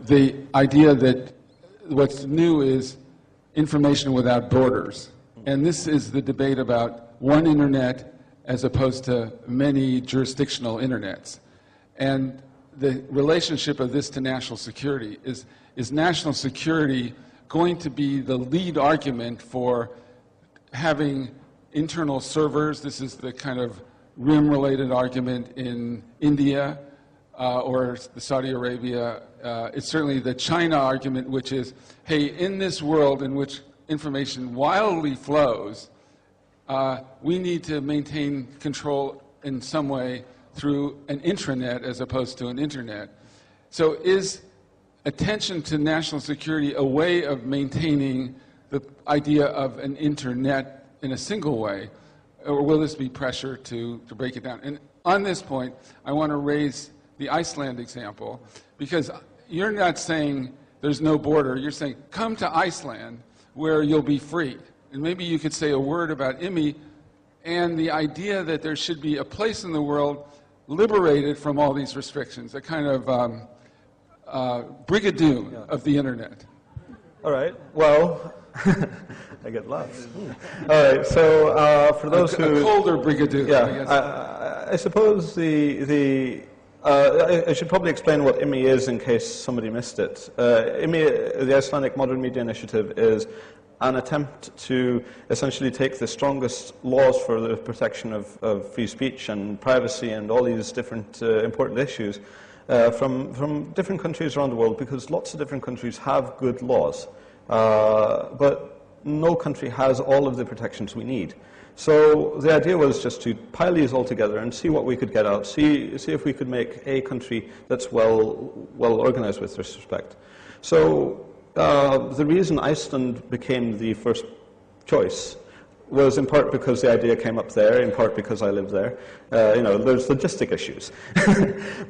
the idea that what's new is information without borders. And this is the debate about one internet as opposed to many jurisdictional internets. And the relationship of this to national security is national security going to be the lead argument for having internal servers? This is the kind of RIM-related argument in India or Saudi Arabia. It's certainly the China argument, which is, hey, in this world in which information wildly flows, we need to maintain control in some way through an intranet as opposed to an internet. So is attention to national security a way of maintaining the idea of an internet in a single way, or will this be pressure to break it down? And on this point, I want to raise the Iceland example, because you're not saying there's no border. You're saying, come to Iceland where you'll be free. And maybe you could say a word about IMI and the idea that there should be a place in the world liberated from all these restrictions, a kind of brigadoon of the internet. All right. Well, I get laughs. All right. So for those who a colder brigadoon. Yeah. I suppose I should probably explain what IMI is in case somebody missed it. IMI, the Icelandic Modern Media Initiative, is an attempt to essentially take the strongest laws for the protection of free speech and privacy and all these different important issues from different countries around the world, because lots of different countries have good laws, but no country has all of the protections we need. So the idea was just to pile these all together and see what we could get out, see if we could make a country that's well organized with this respect. So the reason Iceland became the first choice was in part because the idea came up there, in part because I live there. There's logistic issues.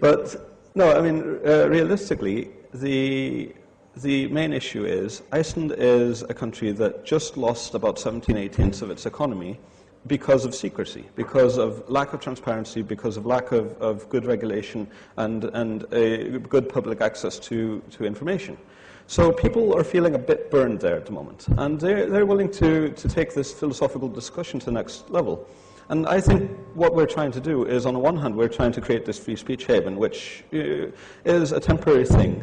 But no, I mean, realistically, the main issue is Iceland is a country that just lost about 17/18 of its economy because of secrecy, because of lack of transparency, because of lack of good regulation and a good public access to information. So people are feeling a bit burned there at the moment, and they're willing to take this philosophical discussion to the next level. And I think what we're trying to do is, on the one hand, we're trying to create this free speech haven, which is a temporary thing.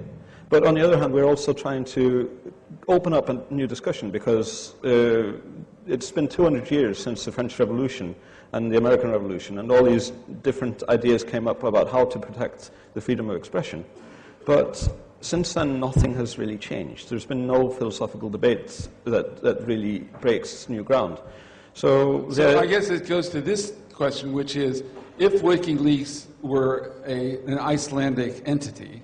But on the other hand, we're also trying to open up a new discussion, because it's been 200 years since the French Revolution and the American Revolution, and all these different ideas came up about how to protect the freedom of expression. But since then, nothing has really changed. There's been no philosophical debate that really breaks new ground. So I guess it goes to this question, which is, if WikiLeaks were an Icelandic entity,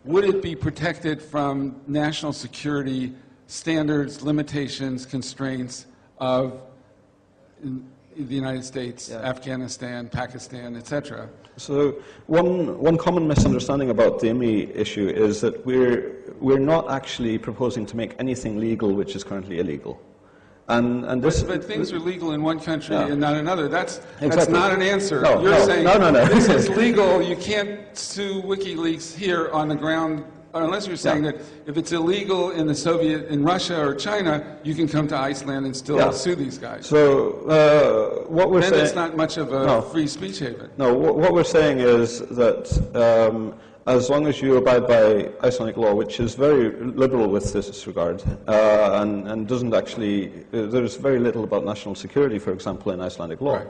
would it be protected from national security standards, limitations, constraints of the United States, Afghanistan, Pakistan, etc.? So one common misunderstanding about the IMI issue is that we're not actually proposing to make anything legal which is currently illegal. But things are legal in one country and not another. That's not an answer. No, You're saying no. This is legal. You can't sue WikiLeaks here on the ground, unless you're saying that if it's illegal in Russia or China, you can come to Iceland and still sue these guys. So what we're saying, then it's not much of a free speech haven. No, what we're saying is that as long as you abide by Icelandic law, which is very liberal with this regard, and doesn't actually, there's very little about national security, for example, in Icelandic law.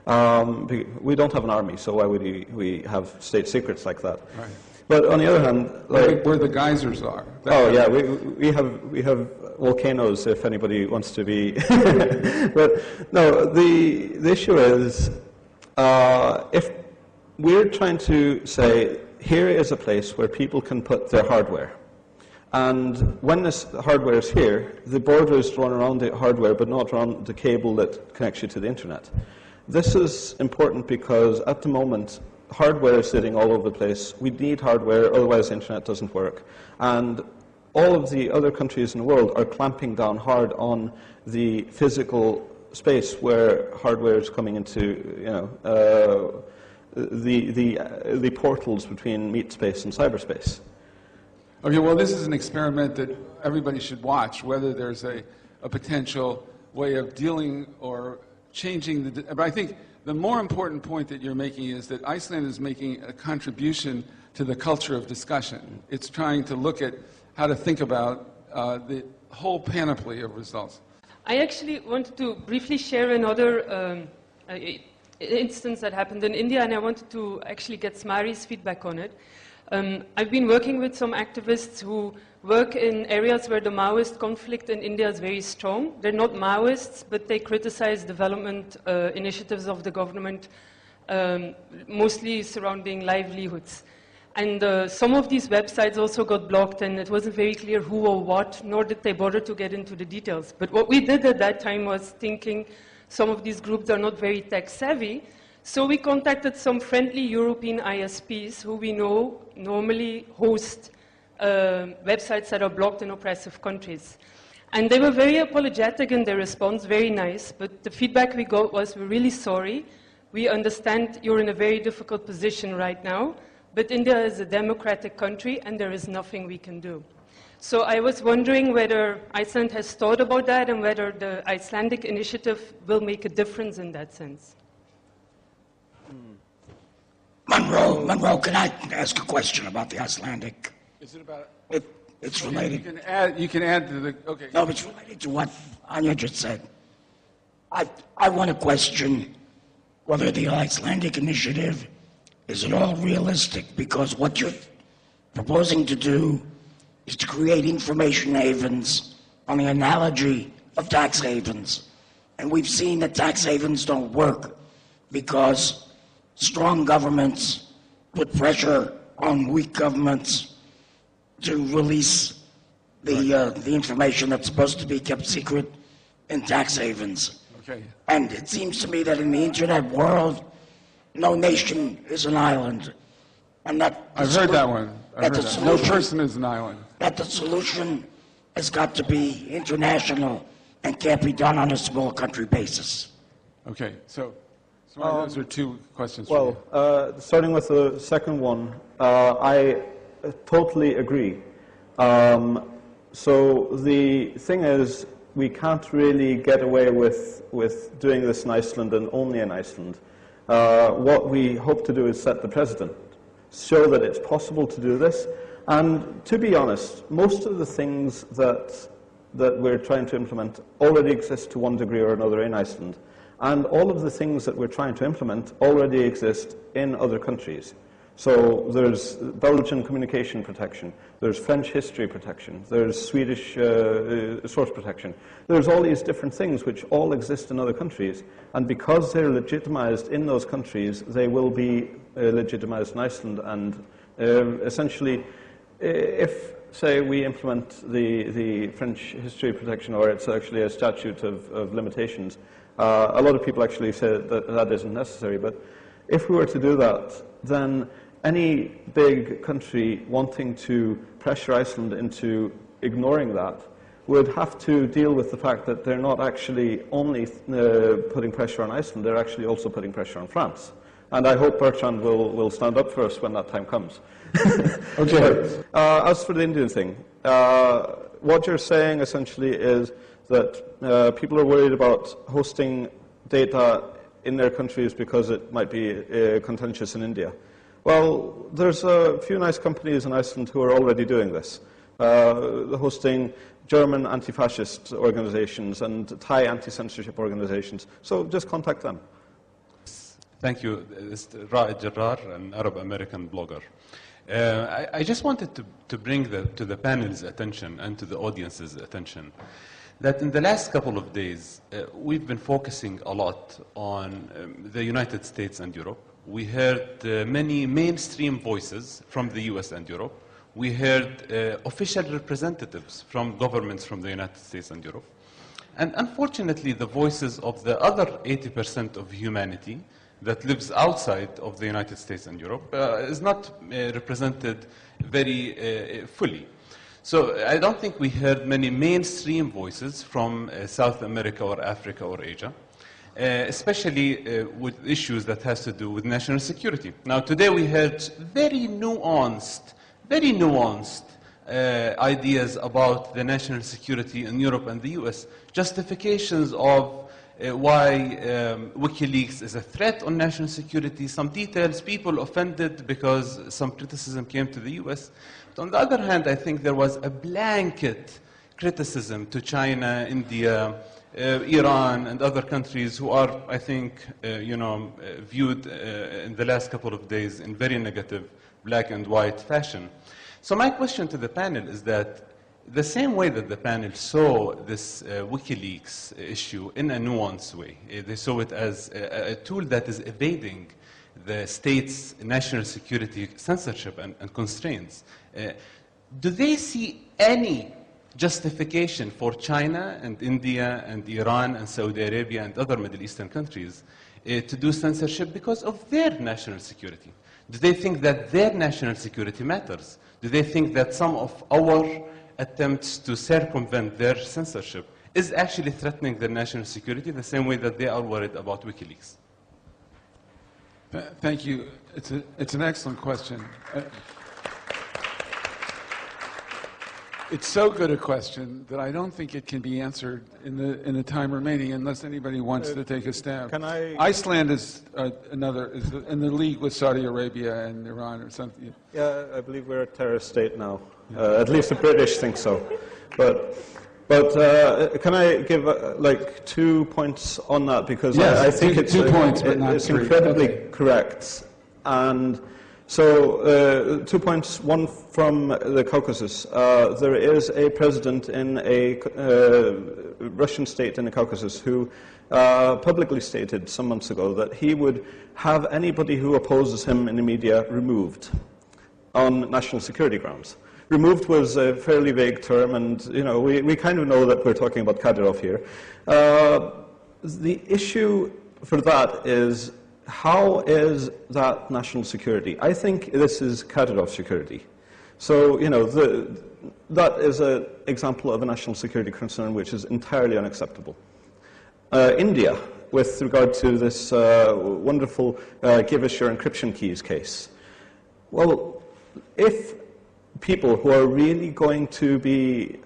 Right. We don't have an army, so why would we have state secrets like that? Right. But on the other hand, where the geysers are. We have volcanoes, if anybody wants to be. But no, the issue is, if we're trying to say, here is a place where people can put their hardware. And when this hardware is here, the border is drawn around the hardware, but not around the cable that connects you to the internet. This is important because at the moment, hardware is sitting all over the place. We need hardware, otherwise the internet doesn't work. And all of the other countries in the world are clamping down hard on the physical space where hardware is coming into, the portals between meat space and cyberspace. Okay, well, this is an experiment that everybody should watch, whether there's a potential way of dealing or changing the... But I think the more important point that you're making is that Iceland is making a contribution to the culture of discussion. It's trying to look at how to think about the whole panoply of results. I actually wanted to briefly share another instance that happened in India, and I wanted to actually get Smári's feedback on it. I've been working with some activists who work in areas where the Maoist conflict in India is very strong. They're not Maoists, but they criticize development initiatives of the government, mostly surrounding livelihoods. And some of these websites also got blocked, and it wasn't very clear who or what, nor did they bother to get into the details. But what we did at that time was thinking some of these groups are not very tech-savvy, so we contacted some friendly European ISPs who we know normally host websites that are blocked in oppressive countries. And they were very apologetic in their response, very nice, but the feedback we got was, we're really sorry, we understand you're in a very difficult position right now, but India is a democratic country and there is nothing we can do. So I was wondering whether Iceland has thought about that and whether the Icelandic initiative will make a difference in that sense. Monroe, can I ask a question about the Icelandic? Is it about... It's related. You can add to the... Okay. No, it's related to what Anya just said. I want to question whether the Icelandic initiative is at all realistic, because what you're proposing to do is to create information havens on the analogy of tax havens. And we've seen that tax havens don't work because strong governments put pressure on weak governments to release the information that's supposed to be kept secret in tax havens. Okay. And it seems to me that in the internet world, no nation is an island. And that I've heard that one. No person is an island. That the solution has got to be international and can't be done on a small country basis. Okay, so those are two questions. Well, starting with the second one, I totally agree. So the thing is, we can't really get away with doing this in Iceland and only in Iceland. What we hope to do is set the precedent, show that it's possible to do this. And to be honest, most of the things that we're trying to implement already exist to one degree or another in Iceland. And all of the things that we're trying to implement already exist in other countries. So there's Belgian communication protection, there's French history protection, there's Swedish source protection. There's all these different things which all exist in other countries, and because they're legitimized in those countries, they will be legitimized in Iceland. And essentially, if, say, we implement the French history protection, or it's actually a statute of limitations, a lot of people actually say that that isn't necessary, but if we were to do that, then any big country wanting to pressure Iceland into ignoring that would have to deal with the fact that they're not actually only putting pressure on Iceland, they're actually also putting pressure on France. And I hope Bertrand will stand up for us when that time comes. Okay. As for the Indian thing, what you're saying essentially is that people are worried about hosting data in their countries because it might be contentious in India. Well, there's a few nice companies in Iceland who are already doing this, hosting German anti-fascist organizations and Thai anti-censorship organizations. So just contact them. Thank you. This is Ra'id Jarrar, an Arab-American blogger. I just wanted to bring to the panel's attention and to the audience's attention that in the last couple of days, we've been focusing a lot on the United States and Europe. We heard many mainstream voices from the US and Europe. We heard official representatives from governments from the United States and Europe. And unfortunately, the voices of the other 80% of humanity that lives outside of the United States and Europe is not represented very fully. So I don't think we heard many mainstream voices from South America or Africa or Asia, especially with issues that has to do with national security. Now today we heard very nuanced ideas about the national security in Europe and the US, justifications of why WikiLeaks is a threat on national security, some details, people offended because some criticism came to the US. But on the other hand, I think there was a blanket criticism to China, India, Iran, and other countries who are, I think, viewed in the last couple of days in very negative black and white fashion. So my question to the panel is that the same way that the panel saw this WikiLeaks issue in a nuanced way, they saw it as a tool that is evading the state's national security censorship and constraints. Do they see any justification for China and India and Iran and Saudi Arabia and other Middle Eastern countries to do censorship because of their national security? Do they think that their national security matters? Do they think that some of our attempts to circumvent their censorship is actually threatening their national security the same way that they are worried about WikiLeaks? Thank you. It's an excellent question. It's so good a question that I don't think it can be answered in the time remaining unless anybody wants to take a stab. Can I? Iceland is is in the league with Saudi Arabia and Iran or something. Yeah, I believe we're a terrorist state now. At least the British think so. But can I give like 2 points on that, because Yes, I think it's 2 points, but not it's 3. incredibly Okay. correct. And so 2 points. One from the Caucasus. There is a president in a Russian state in the Caucasus who publicly stated some months ago that he would have anybody who opposes him in the media removed on national security grounds. Removed was a fairly vague term, and we kind of know that we're talking about Kadyrov here. The issue for that is, how is that national security? I think this is Kadyrov security. So, that is an example of a national security concern which is entirely unacceptable. India, with regard to this wonderful give us your encryption keys case. Well, if people who are really going to be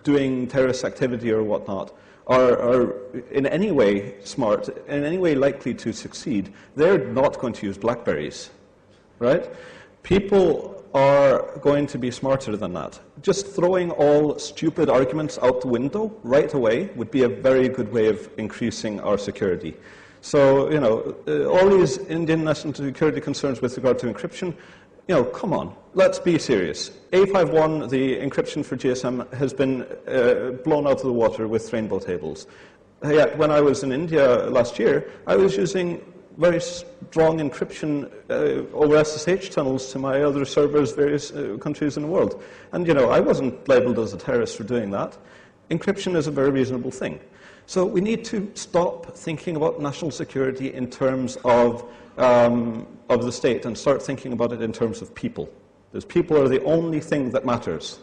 doing terrorist activity or whatnot are in any way smart, in any way likely to succeed, they're not going to use BlackBerries, right? People are going to be smarter than that. Just throwing all stupid arguments out the window right away would be a very good way of increasing our security. So, all these Indian national security concerns with regard to encryption, come on, let's be serious. A51, the encryption for GSM, has been blown out of the water with rainbow tables. Yet, when I was in India last year, I was using very strong encryption over SSH tunnels to my other servers, various countries in the world. And, I wasn't labeled as a terrorist for doing that. Encryption is a very reasonable thing. So we need to stop thinking about national security in terms of the state and start thinking about it in terms of people. Because people are the only thing that matters.